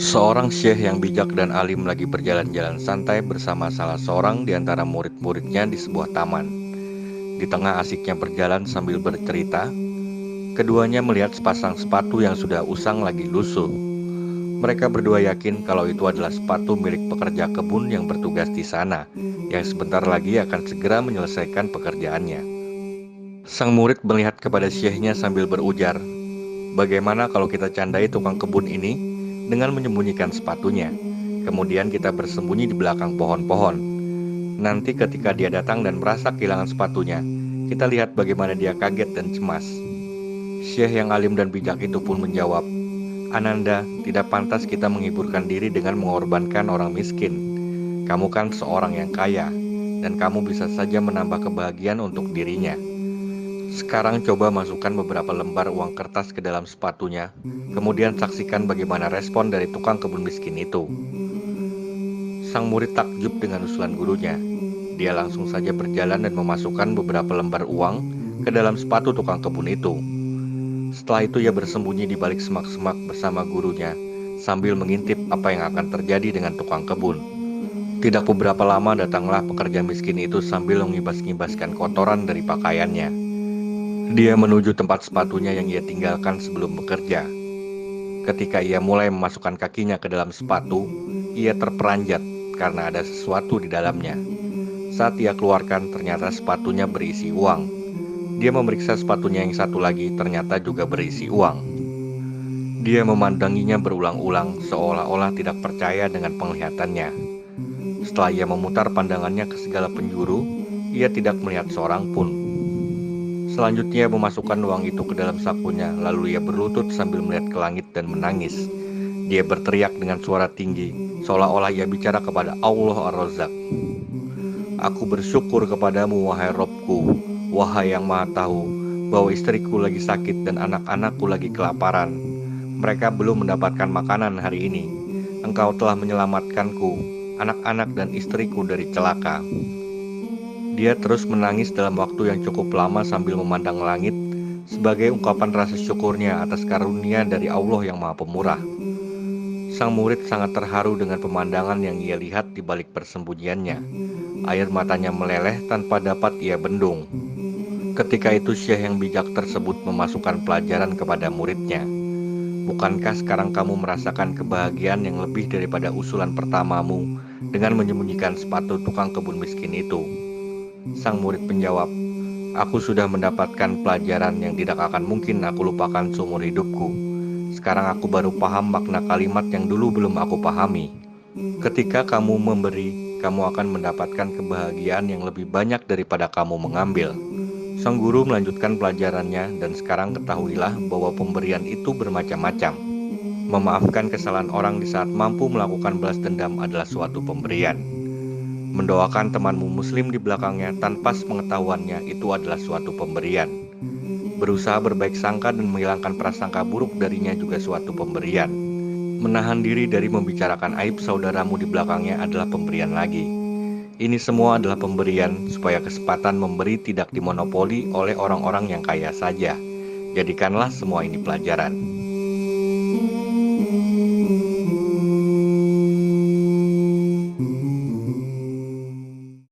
Seorang syekh yang bijak dan alim lagi berjalan-jalan santai bersama salah seorang di antara murid-muridnya di sebuah taman. Di tengah asiknya berjalan sambil bercerita, keduanya melihat sepasang sepatu yang sudah usang lagi lusuh. Mereka berdua yakin kalau itu adalah sepatu milik pekerja kebun yang bertugas di sana, yang sebentar lagi akan segera menyelesaikan pekerjaannya. Sang murid melihat kepada syekhnya sambil berujar, "Bagaimana kalau kita candai tukang kebun ini dengan menyembunyikan sepatunya? Kemudian kita bersembunyi di belakang pohon-pohon. Nanti ketika dia datang dan merasa kehilangan sepatunya, kita lihat bagaimana dia kaget dan cemas." Syekh yang alim dan bijak itu pun menjawab, "Ananda, tidak pantas kita menghiburkan diri dengan mengorbankan orang miskin. Kamu kan seorang yang kaya, dan kamu bisa saja menambah kebahagiaan untuk dirinya. Sekarang coba masukkan beberapa lembar uang kertas ke dalam sepatunya, kemudian saksikan bagaimana respon dari tukang kebun miskin itu." Sang murid takjub dengan usulan gurunya. Dia langsung saja berjalan dan memasukkan beberapa lembar uang ke dalam sepatu tukang kebun itu. Setelah itu ia bersembunyi di balik semak-semak bersama gurunya, sambil mengintip apa yang akan terjadi dengan tukang kebun. Tidak beberapa lama datanglah pekerja miskin itu sambil mengibas-ngibaskan kotoran dari pakaiannya. Dia menuju tempat sepatunya yang ia tinggalkan sebelum bekerja. Ketika ia mulai memasukkan kakinya ke dalam sepatu, ia terperanjat karena ada sesuatu di dalamnya. Saat ia keluarkan, ternyata sepatunya berisi uang. Dia memeriksa sepatunya yang satu lagi, ternyata juga berisi uang. Dia memandanginya berulang-ulang, seolah-olah tidak percaya dengan penglihatannya. Setelah ia memutar pandangannya ke segala penjuru, ia tidak melihat seorang pun. Selanjutnya ia memasukkan uang itu ke dalam sakunya, lalu ia berlutut sambil melihat ke langit dan menangis. Dia berteriak dengan suara tinggi, seolah-olah ia bicara kepada Allah Ar-Razzaq. "Aku bersyukur kepadamu, wahai Robku, wahai yang maha tahu, bahwa istriku lagi sakit dan anak-anakku lagi kelaparan. Mereka belum mendapatkan makanan hari ini. Engkau telah menyelamatkanku, anak-anak dan istriku dari celaka." Dia terus menangis dalam waktu yang cukup lama sambil memandang langit sebagai ungkapan rasa syukurnya atas karunia dari Allah yang Maha Pemurah. Sang murid sangat terharu dengan pemandangan yang ia lihat di balik persembunyiannya. Air matanya meleleh tanpa dapat ia bendung. Ketika itu syekh yang bijak tersebut memasukkan pelajaran kepada muridnya. "Bukankah sekarang kamu merasakan kebahagiaan yang lebih daripada usulan pertamamu dengan menyembunyikan sepatu tukang kebun miskin itu?" Sang murid menjawab, "Aku sudah mendapatkan pelajaran yang tidak akan mungkin aku lupakan seumur hidupku. Sekarang aku baru paham makna kalimat yang dulu belum aku pahami. Ketika kamu memberi, kamu akan mendapatkan kebahagiaan yang lebih banyak daripada kamu mengambil." Sang guru melanjutkan pelajarannya, dan sekarang ketahuilah bahwa pemberian itu bermacam-macam. Memaafkan kesalahan orang di saat mampu melakukan balas dendam adalah suatu pemberian. Mendoakan temanmu muslim di belakangnya tanpa sepengetahuannya itu adalah suatu pemberian. Berusaha berbaik sangka dan menghilangkan prasangka buruk darinya juga suatu pemberian. Menahan diri dari membicarakan aib saudaramu di belakangnya adalah pemberian lagi. Ini semua adalah pemberian supaya kesempatan memberi tidak dimonopoli oleh orang-orang yang kaya saja. Jadikanlah semua ini pelajaran.